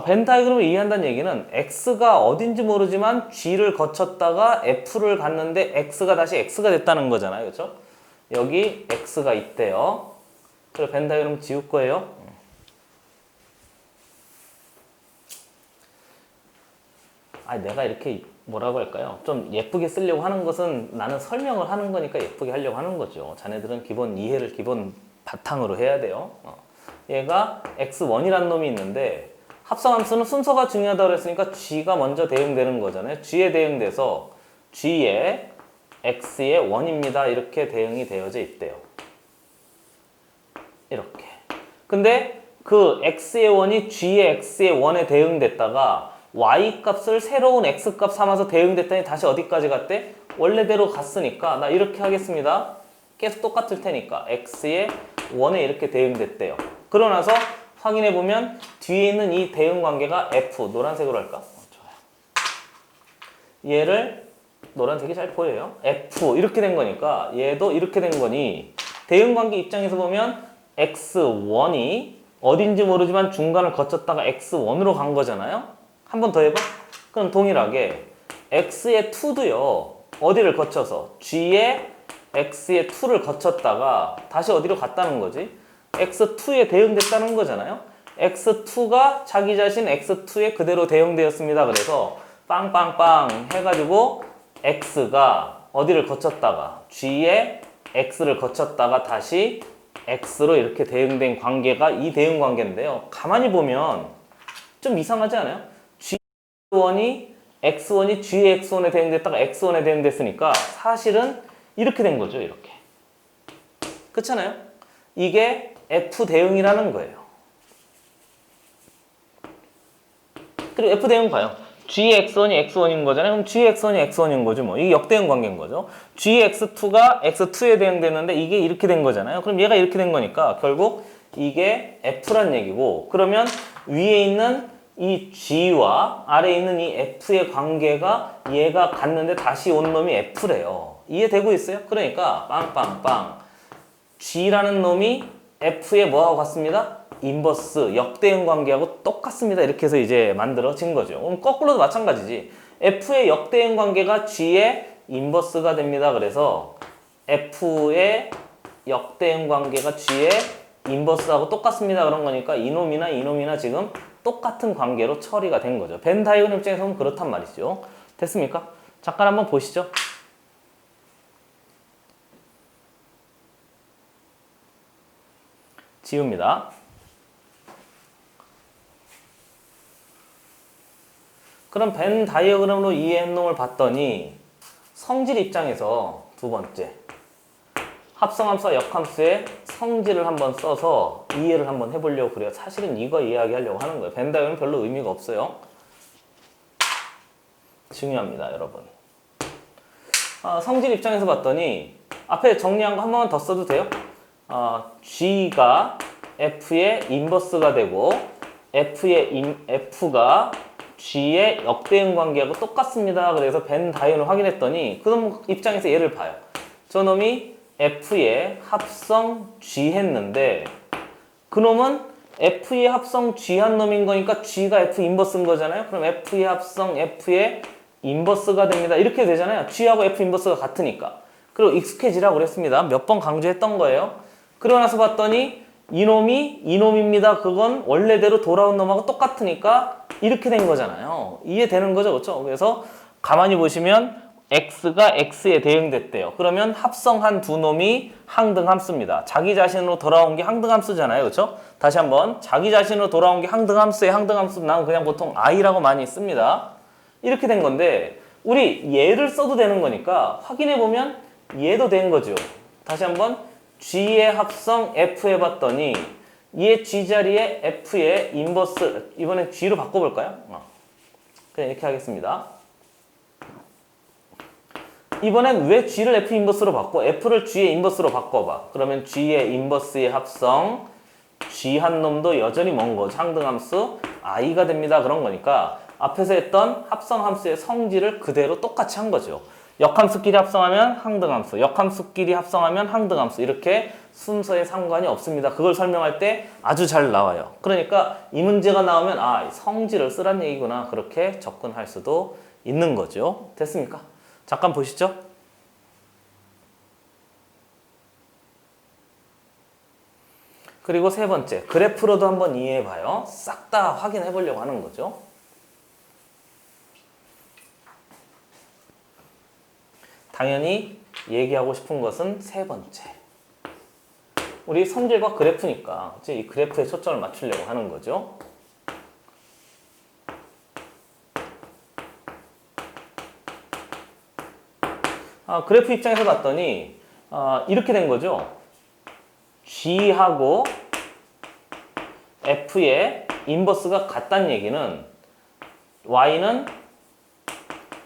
벤 다이어그램을 이해한다는 얘기는 x가 어딘지 모르지만 g를 거쳤다가 f를 갔는데 x가 다시 x가 됐다는 거잖아요. 그렇죠? 여기 x가 있대요. 그래서 벤 다이어그램 지울 거예요. 내가 이렇게 뭐라고 할까요? 좀 예쁘게 쓰려고 하는 것은 나는 설명을 하는 거니까 예쁘게 하려고 하는 거죠. 자네들은 기본 이해를 기본 바탕으로 해야 돼요. 얘가 x1이라는 놈이 있는데 합성함수는 순서가 중요하다고 그랬으니까 g가 먼저 대응되는 거잖아요. g에 대응돼서 g에 x의 1입니다. 이렇게 대응이 되어져 있대요. 이렇게. 근데 그 x의 1이 g의 x의 1에 대응됐다가 y 값을 새로운 x 값 삼아서 대응됐더니 다시 어디까지 갔대? 원래대로 갔으니까 나 이렇게 하겠습니다. 계속 똑같을 테니까 x의 1에 이렇게 대응됐대요. 그러고 나서 확인해보면 뒤에 있는 이 대응 관계가 f, 노란색으로 할까? 좋아요. 얘를 노란색이 잘 보여요. f 이렇게 된 거니까 얘도 이렇게 된 거니 대응 관계 입장에서 보면 x1이 어딘지 모르지만 중간을 거쳤다가 x1으로 간 거잖아요. 한 번 더 해봐. 그럼 동일하게 x의 2도요. 어디를 거쳐서 g의 x의 2를 거쳤다가 다시 어디로 갔다는 거지? x2에 대응됐다는 거잖아요. x2가 자기 자신 x2에 그대로 대응되었습니다. 그래서 빵빵빵 해가지고 x가 어디를 거쳤다가 g의 x를 거쳤다가 다시 x로 이렇게 대응된 관계가 이 대응 관계인데요. 가만히 보면 좀 이상하지 않아요? x1이 g의 x1에 대응됐다가 x1에 대응됐으니까 사실은 이렇게 된 거죠. 이렇게. 그렇잖아요? 이게 f 대응이라는 거예요. 그리고 f 대응 봐요. g의 x1이 x1인 거잖아요. 그럼 g의 x1이 x1인 거죠. 뭐. 이게 역대응 관계인 거죠. g의 x2가 x2에 대응됐는데 이게 이렇게 된 거잖아요. 그럼 얘가 이렇게 된 거니까 결국 이게 f란 얘기고, 그러면 위에 있는 이 g와 아래에 있는 이 f의 관계가 얘가 갔는데 다시 온 놈이 f래요. 이해되고 있어요? 그러니까 빵빵빵 g라는 놈이 F의 뭐하고 같습니다? 인버스, 역대응 관계하고 똑같습니다. 이렇게 해서 이제 만들어진 거죠. 그럼 거꾸로도 마찬가지지. F의 역대응 관계가 G의 인버스가 됩니다. 그래서 F의 역대응 관계가 G의 인버스하고 똑같습니다. 그런 거니까 이놈이나 지금 똑같은 관계로 처리가 된 거죠. 벤 다이어그램 입장에서는 그렇단 말이죠. 됐습니까? 잠깐 한번 보시죠. 지웁니다. 그럼 벤 다이어그램으로 이 행동을 봤더니 성질 입장에서 두 번째 합성함수와 역함수의 성질을 한번 써서 이해를 한번 해보려고 그래요. 사실은 이거 이야기하려고 하는 거예요. 벤 다이어그램 별로 의미가 없어요. 중요합니다, 여러분. 성질 입장에서 봤더니 앞에 정리한 거 한 번만 더 써도 돼요? G가 F의 인버스가 되고 F가 G의 역대응 관계하고 똑같습니다. 그래서 벤 다이어그램을 확인했더니 그놈 입장에서 얘를 봐요. 저놈이 F의 합성 G 했는데 그놈은 F의 합성 G 한 놈인 거니까 G가 F 인버스인 거잖아요. 그럼 F의 합성 F의 인버스가 됩니다. 이렇게 되잖아요. G하고 F 인버스가 같으니까. 그리고 익숙해지라고 그랬습니다. 몇 번 강조했던 거예요. 그러고 나서 봤더니 이놈입니다. 그건 원래대로 돌아온 놈하고 똑같으니까 이렇게 된 거잖아요. 이해되는 거죠, 그렇죠? 그래서 가만히 보시면 X가 X에 대응됐대요. 그러면 합성한 두 놈이 항등함수입니다. 자기 자신으로 돌아온 게 항등함수잖아요, 그렇죠? 다시 한번 자기 자신으로 돌아온 게 항등함수의 항등함수 난 그냥 보통 I라고 많이 씁니다. 이렇게 된 건데 우리 얘를 써도 되는 거니까 확인해 보면 얘도 된 거죠. 다시 한번 G의 합성 F 해봤더니 얘 G 자리에 F의 인버스 이번엔 G로 바꿔볼까요? 그냥 이렇게 하겠습니다. 이번엔 왜 G를 F 인버스로 바꿔? F를 G의 인버스로 바꿔봐. 그러면 G의 인버스의 합성 G 한 놈도 여전히 먼 거죠. 항등함수 I가 됩니다. 그런 거니까 앞에서 했던 합성함수의 성질을 그대로 똑같이 한 거죠. 역함수끼리 합성하면 항등함수, 역함수끼리 합성하면 항등함수 이렇게 순서에 상관이 없습니다. 그걸 설명할 때 아주 잘 나와요. 그러니까 이 문제가 나오면 성질을 쓰란 얘기구나 그렇게 접근할 수도 있는 거죠. 됐습니까? 잠깐 보시죠. 그리고 세 번째 그래프로도 한번 이해해봐요. 싹 다 확인해 보려고 하는 거죠. 당연히 얘기하고 싶은 것은 세 번째. 우리 성질과 그래프니까 이제 이 그래프에 초점을 맞추려고 하는 거죠. 그래프 입장에서 봤더니 이렇게 된 거죠. G하고 F의 인버스가 같다는 얘기는 Y는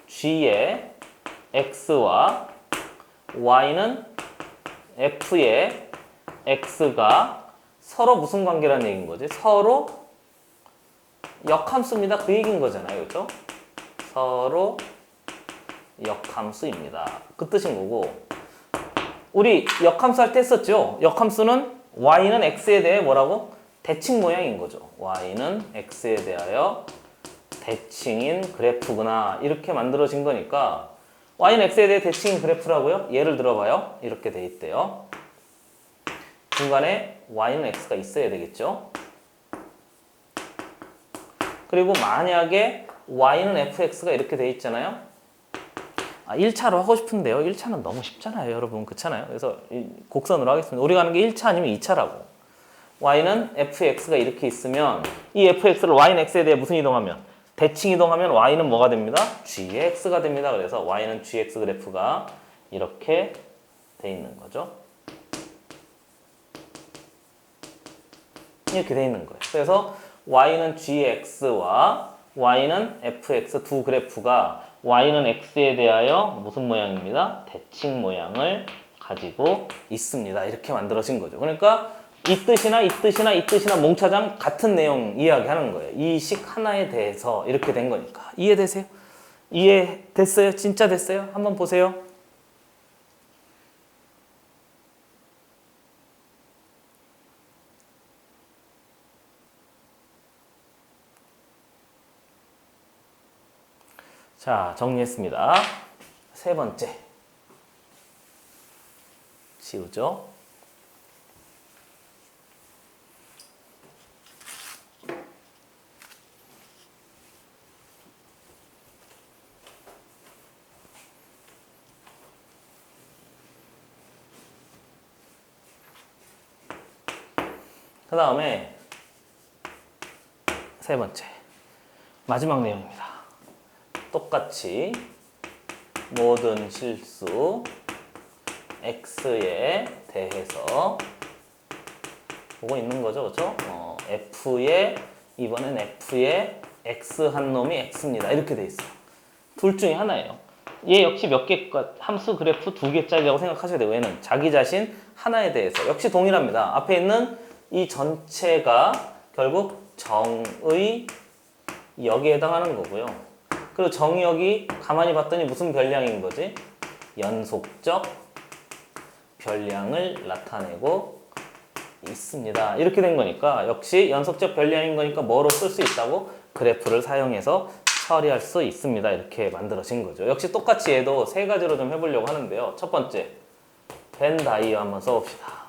G의 X와 Y는 F의 X가 서로 무슨 관계라는 얘기인 거지? 서로 역함수입니다. 그 얘기인 거잖아요. 그렇죠? 서로 역함수입니다. 그 뜻인 거고 우리 역함수 할 때 했었죠? 역함수는 Y는 X에 대해 뭐라고? 대칭 모양인 거죠. Y는 X에 대하여 대칭인 그래프구나 이렇게 만들어진 거니까 Y는 X에 대해 대칭인 그래프라고요? 예를 들어봐요. 이렇게 돼 있대요. 중간에 Y는 X가 있어야 되겠죠? 그리고 만약에 Y는 FX가 이렇게 돼 있잖아요. 1차로 하고 싶은데요. 1차는 너무 쉽잖아요. 여러분. 그렇잖아요. 그래서 곡선으로 하겠습니다. 우리가 하는 게 1차 아니면 2차라고. Y는 FX가 이렇게 있으면 이 FX를 Y는 X에 대해 무슨 이동하면? 대칭 이동하면 Y는 뭐가 됩니다? GX가 됩니다. 그래서 Y는 GX 그래프가 이렇게 돼 있는 거죠. 이렇게 돼 있는 거예요. 그래서 Y는 GX와 Y는 FX 두 그래프가 Y는 X에 대하여 무슨 모양입니다? 대칭 모양을 가지고 있습니다. 이렇게 만들어진 거죠. 그러니까 이 뜻이나 몽차장 같은 내용 이야기하는 거예요. 이 식 하나에 대해서 이렇게 된 거니까. 이해되세요? 이해됐어요? 진짜 됐어요? 한번 보세요. 자, 정리했습니다. 세 번째. 지우죠. 그 다음에 세 번째. 마지막 내용입니다. 똑같이 모든 실수 x에 대해서 보고 있는 거죠, 그렇죠? 이번엔 f의 x 한 놈이 x입니다. 이렇게 돼 있어요. 둘 중에 하나예요. 얘 역시 몇 개 함수 그래프 두 개짜리라고 생각하셔야 돼요. 얘는 자기 자신 하나에 대해서 역시 동일합니다. 앞에 있는 이 전체가 결국 정의 역에 해당하는 거고요. 그리고 정의역이 가만히 봤더니 무슨 별량인 거지? 연속적 별량을 나타내고 있습니다. 이렇게 된 거니까 역시 연속적 별량인 거니까 뭐로 쓸 수 있다고? 그래프를 사용해서 처리할 수 있습니다. 이렇게 만들어진 거죠. 역시 똑같이 얘도 세 가지로 좀 해보려고 하는데요. 첫 번째, 벤 다이어 한번 써봅시다.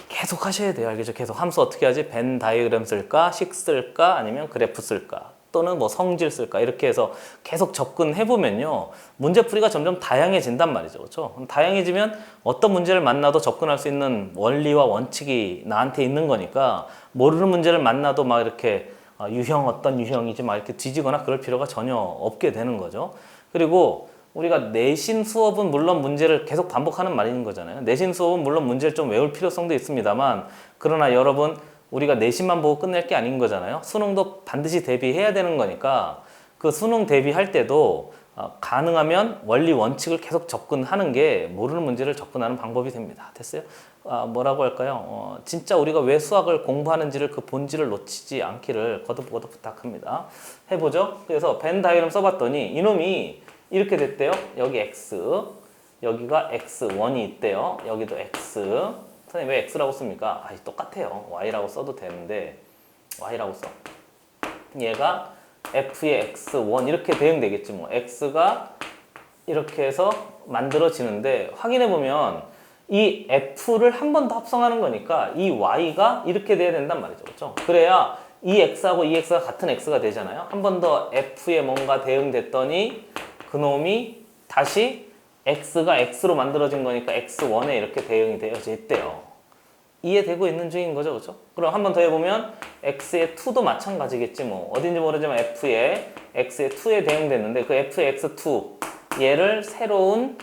계속 하셔야 돼요. 알겠죠? 계속 함수 어떻게 하지? 벤 다이어그램 쓸까? 식 쓸까? 아니면 그래프 쓸까? 또는 뭐 성질 쓸까? 이렇게 해서 계속 접근해보면요. 문제풀이가 점점 다양해진단 말이죠. 그렇죠? 다양해지면 어떤 문제를 만나도 접근할 수 있는 원리와 원칙이 나한테 있는 거니까 모르는 문제를 만나도 막 이렇게 유형 어떤 유형이지 막 이렇게 뒤지거나 그럴 필요가 전혀 없게 되는 거죠. 그리고 우리가 내신 수업은 물론 문제를 계속 반복하는 말인 거잖아요. 내신 수업은 물론 문제를 좀 외울 필요성도 있습니다만 그러나 여러분 우리가 내신만 보고 끝낼 게 아닌 거잖아요. 수능도 반드시 대비해야 되는 거니까 그 수능 대비할 때도 가능하면 원리 원칙을 계속 접근하는 게 모르는 문제를 접근하는 방법이 됩니다. 됐어요? 뭐라고 할까요? 진짜 우리가 왜 수학을 공부하는지를 그 본질을 놓치지 않기를 거듭 부탁합니다. 해보죠. 그래서 벤 다이어그램 써봤더니 이놈이 이렇게 됐대요. 여기 x, 여기가 x1이 있대요. 여기도 x. 선생님 왜 x라고 씁니까? 똑같아요. y라고 써도 되는데 y라고 써. 얘가 f의 x1 이렇게 대응되겠지 뭐. x가 이렇게 해서 만들어지는데 확인해보면 이 f를 한 번 더 합성하는 거니까 이 y가 이렇게 돼야 된단 말이죠. 그렇죠? 그래야 이 x하고 이 x가 같은 x가 되잖아요. 한 번 더 f에 뭔가 대응됐더니 그놈이 다시 x가 x로 만들어진 거니까 x1에 이렇게 대응이 되어져 있대요. 이해되고 있는 중인 거죠, 그렇죠? 그럼 한 번 더 해보면 x의 2도 마찬가지겠지 뭐. 어딘지 모르지만 f의 x의 2에 대응됐는데 그 f의 x2 얘를 새로운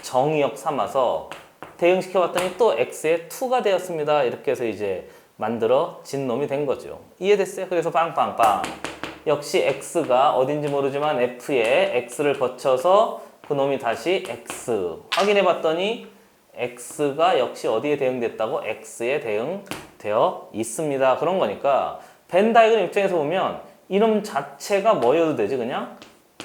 정의역 삼아서 대응시켜봤더니 또 x의 2가 되었습니다. 이렇게 해서 이제 만들어진 놈이 된 거죠. 이해됐어요? 그래서 빵빵빵. 역시 x가 어딘지 모르지만 f에 x를 거쳐서 그놈이 다시 x 확인해봤더니 x가 역시 어디에 대응됐다고? x에 대응되어 있습니다. 그런 거니까 벤 다이어그램 입장에서 보면 이놈 자체가 뭐여도 되지? 그냥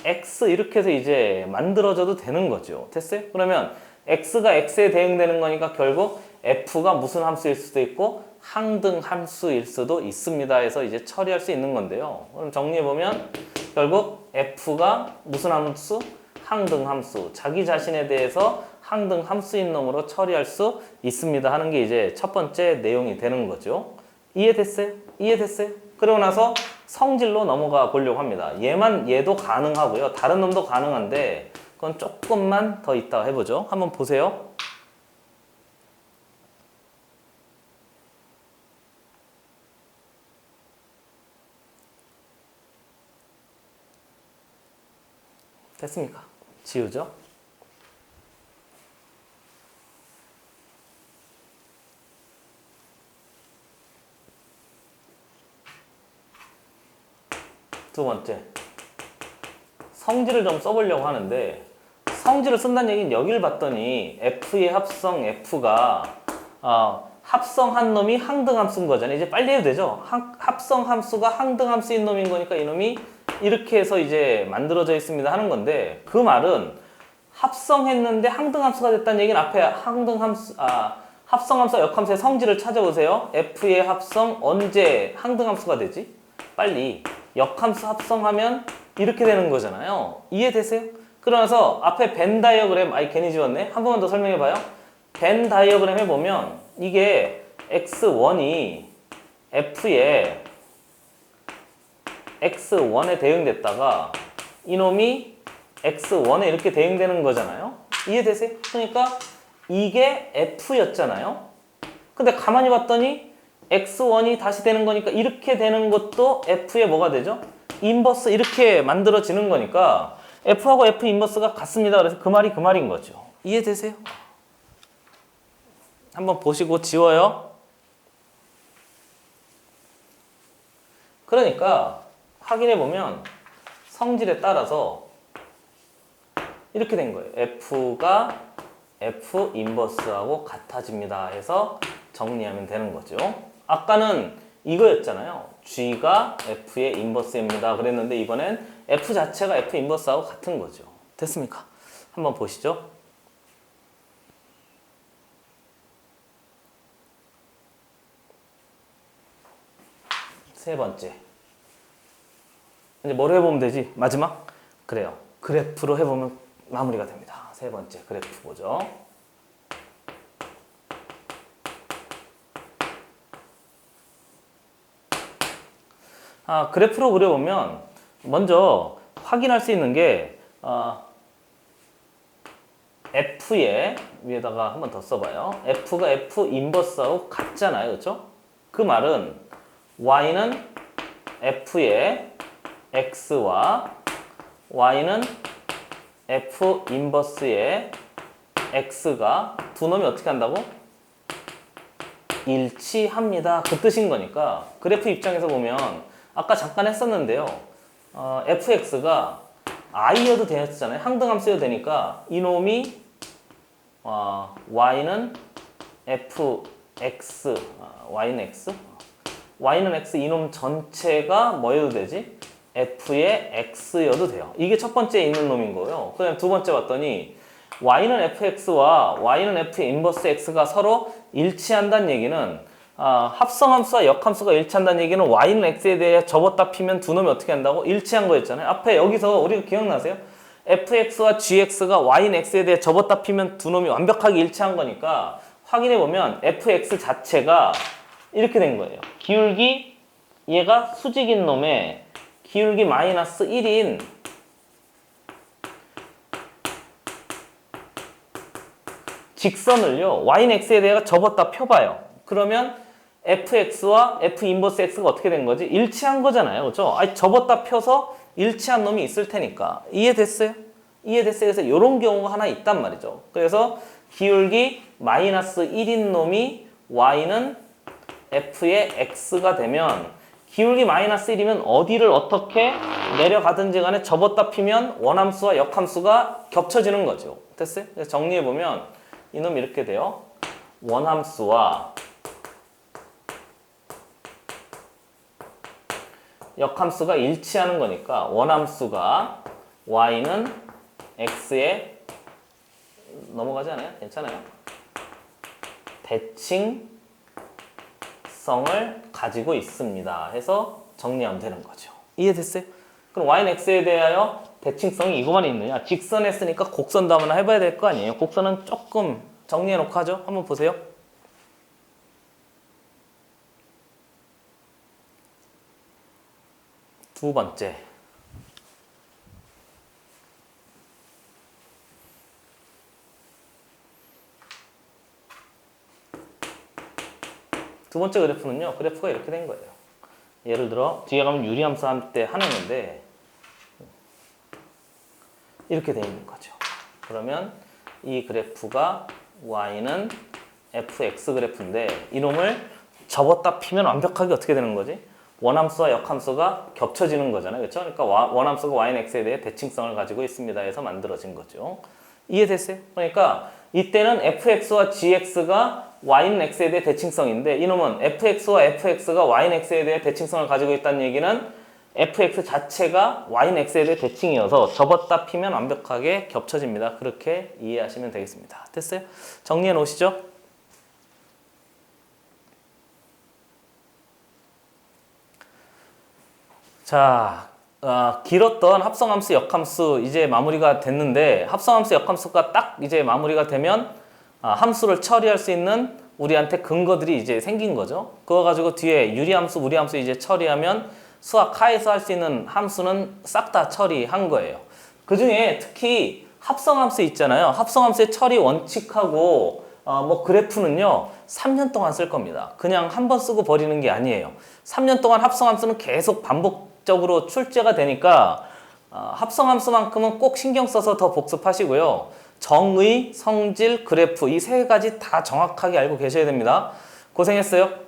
x 이렇게 해서 이제 만들어져도 되는 거죠. 됐어요? 그러면 x가 x에 대응되는 거니까 결국 f가 무슨 함수일 수도 있고 항등 함수일 수도 있습니다 해서 이제 처리할 수 있는 건데요. 그럼 정리해보면 결국 f가 무슨 함수? 항등 함수. 자기 자신에 대해서 항등 함수인 놈으로 처리할 수 있습니다 하는 게 이제 첫 번째 내용이 되는 거죠. 이해됐어요? 이해됐어요? 그러고 나서 성질로 넘어가 보려고 합니다. 얘도 가능하고요. 다른 놈도 가능한데 그건 조금만 더 이따가 해보죠. 한번 보세요. 됐습니까? 지우죠? 두 번째, 성질을 좀 써보려고 하는데 성질을 쓴다는 얘기는 여기를 봤더니 f의 합성 f가 합성한 놈이 항등함수인 거잖아요. 이제 빨리 해도 되죠? 합성함수가 항등함수인 놈인 거니까 이놈이 이렇게 해서 이제 만들어져 있습니다 하는 건데 그 말은 합성했는데 항등함수가 됐다는 얘기는 앞에 합성함수와 역함수의 성질을 찾아보세요. f의 합성 언제 항등함수가 되지? 빨리 역함수 합성하면 이렇게 되는 거잖아요. 이해되세요? 그러면서 앞에 벤 다이어그램, 아이 괜히 지웠네. 한 번만 더 설명해 봐요. 벤 다이어그램 해보면 이게 x1이 f에 x1에 대응됐다가 이놈이 x1에 이렇게 대응되는 거잖아요. 이해되세요? 그러니까 이게 f였잖아요. 근데 가만히 봤더니 x1이 다시 되는 거니까 이렇게 되는 것도 f의 뭐가 되죠? 인버스 이렇게 만들어지는 거니까 f하고 f 인버스가 같습니다. 그래서 그 말이 그 말인 거죠. 이해되세요? 한번 보시고 지워요. 그러니까 확인해 보면 성질에 따라서 이렇게 된 거예요. f가 f 인버스하고 같아집니다 해서 정리하면 되는 거죠. 아까는 이거였잖아요. g가 f의 인버스입니다 그랬는데 이번엔 f 자체가 f 인버스하고 같은 거죠. 됐습니까? 한번 보시죠. 세 번째. 이제 뭘 해보면 되지? 마지막? 그래요. 그래프로 해보면 마무리가 됩니다. 세 번째 그래프 보죠. 그래프로 그려보면 먼저 확인할 수 있는 게 F의 위에다가 한 번 더 써봐요. F가 F 인버스하고 같잖아요. 그렇죠? 그 말은 Y는 F의 X와 Y는 F 인버스의 X가 두 놈이 어떻게 한다고? 일치합니다. 그 뜻인 거니까 그래프 입장에서 보면 아까 잠깐 했었는데요. fx가 i여도 되었잖아요. 항등함수여도 되니까 이놈이 y는 fx, y는 x? y는 x 이놈 전체가 뭐여도 되지? f의 x여도 돼요. 이게 첫 번째에 있는 놈인 거예요. 그다음 두 번째 봤더니 y는 fx와 y는 f의 인버스 x가 서로 일치한다는 얘기는 합성함수와 역함수가 일치한다는 얘기는 y는 x에 대해 접었다 피면 두 놈이 어떻게 한다고? 일치한 거였잖아요. 앞에 여기서 우리가 기억나세요? fx와 gx가 y는 x에 대해 접었다 피면 두 놈이 완벽하게 일치한 거니까 확인해보면 fx 자체가 이렇게 된 거예요. 기울기 얘가 수직인 놈에 기울기 마이너스 1인 직선을요 y는 x에 대해 접었다 펴봐요. 그러면 fx와 f 인버스 x가 어떻게 된 거지? 일치한 거잖아요. 그렇죠? 아니 접었다 펴서 일치한 놈이 있을 테니까. 이해됐어요? 이해됐어요? 그래서 이런 경우가 하나 있단 말이죠. 그래서 기울기 마이너스 1인 놈이 y는 f의 x가 되면 기울기 마이너스 1이면 어디를 어떻게 내려가든지 간에 접었다 피면 원함수와 역함수가 겹쳐지는 거죠. 됐어요? 그래서 정리해보면 이놈이 이렇게 돼요. 원함수와 역함수가 일치하는 거니까 원함수가 y는 x에 넘어가지 않아요? 괜찮아요? 대칭성을 가지고 있습니다 해서 정리하면 되는 거죠. 이해됐어요? 그럼 y는 x에 대하여 대칭성이 이거만 있느냐? 직선 했으니까 곡선도 한번 해봐야 될 거 아니에요? 곡선은 조금 정리해놓고 하죠. 한번 보세요. 두 번째. 두 번째 그래프는요. 그래프가 이렇게 된 거예요. 예를 들어 뒤에 가면 유리함수 할 때 하는 건데 이렇게 돼 있는 거죠. 그러면 이 그래프가 y는 fx 그래프인데 이놈을 접었다 피면 완벽하게 어떻게 되는 거지? 원함수와 역함수가 겹쳐지는 거잖아요. 그렇죠? 그러니까 원함수가 y는 x에 대해 대칭성을 가지고 있습니다 해서 만들어진 거죠. 이해됐어요? 그러니까 이때는 fx와 gx가 y는 x에 대해 대칭성인데 이놈은 fx와 fx가 y는 x에 대해 대칭성을 가지고 있다는 얘기는 fx 자체가 y는 x에 대해 대칭이어서 접었다 피면 완벽하게 겹쳐집니다. 그렇게 이해하시면 되겠습니다. 됐어요? 정리해 놓으시죠. 자, 길었던 합성함수, 역함수 이제 마무리가 됐는데 합성함수, 역함수가 딱 이제 마무리가 되면 함수를 처리할 수 있는 우리한테 근거들이 이제 생긴 거죠. 그거 가지고 뒤에 유리함수, 무리함수 이제 처리하면 수학 하에서 할 수 있는 함수는 싹 다 처리한 거예요. 그 중에 특히 합성함수 있잖아요. 합성함수의 처리 원칙하고 뭐 그래프는요 3년 동안 쓸 겁니다. 그냥 한 번 쓰고 버리는 게 아니에요. 3년 동안 합성함수는 계속 반복적으로 출제가 되니까 합성함수만큼은 꼭 신경 써서 더 복습하시고요. 정의, 성질, 그래프 이 세 가지 다 정확하게 알고 계셔야 됩니다. 고생했어요.